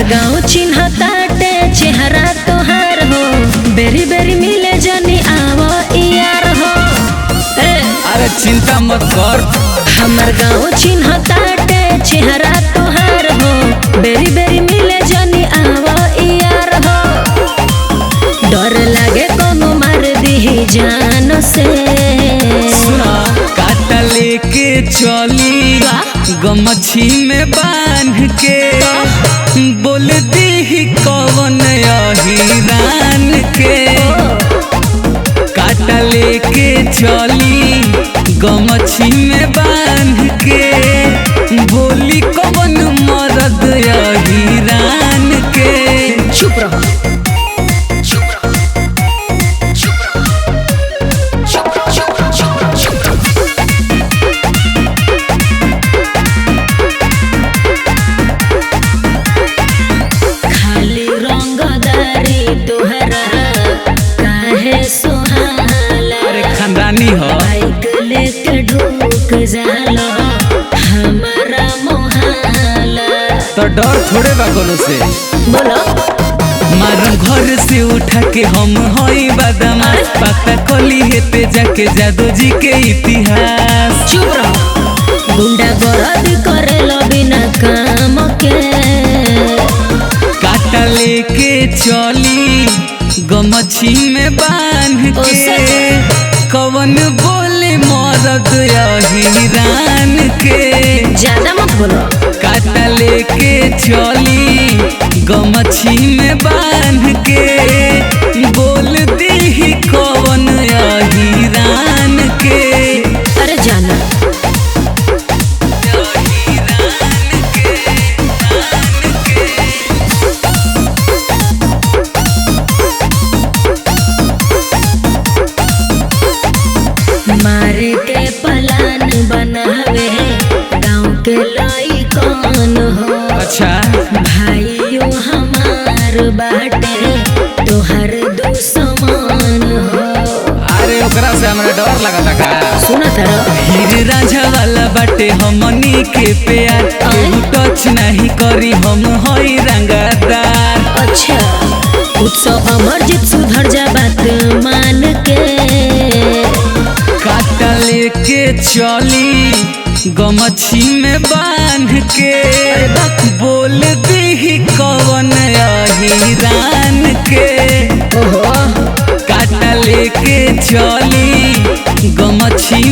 गाँव चिन्ह ताटे चेहरा तोहार हो, बेरी बेरी मिले जनी आवो यार हो। अरे चिंता मत कर, हमर गाँव चिन्ह ताटे चेहरा तोहार हो, बेरी बेरी मिले जनी आवो यार हो। डर लागे कोनो मार दी जान से। सुना काटा लेके चली गमछी में बांध के, बोल दी कौन अहिरान के। काटा लेके चली गमछी में बांध के, बोली कौन मर्द अहिरान के। चुप रहो, खानदानी हो बाइक लेके ढूक जाला हमारा मोहल्ला। तो डर थोड़े बा कोनो से, बोलो मारू घर से उठा के हम होई बदमाश, पता कोली हेते जाके जादू जी के इतिहास। चुप रहो, गुंडा गर्दी करे लो बिना काम के। काटा लेके चली गमछी में बांध के, कवन बोले मर्द अहिरान के। ज्यादा मत बोलो। काटा लेके चली गमछी में बांध के, बोल दी कवन अहिरान के। अरे जाना मारे के पलान बनावे गाँव के लाई कौन हो। अच्छा भाइयों हमार बाटे तोहर दुश्मन हो। अरे ओकरा से हमरा डर लगता का। सुना तारा हीर रांझा वाला बाटे हमनी के प्यार, केहू टच नहीं करी हम होई रंगदार। अच्छा उत्सव अमरजीत सुधर जा बात मान के। काटा लेके चली गमछी में बांध के, बोल दी कवन अहिरान के। ओहो काटा लेके चली गमछी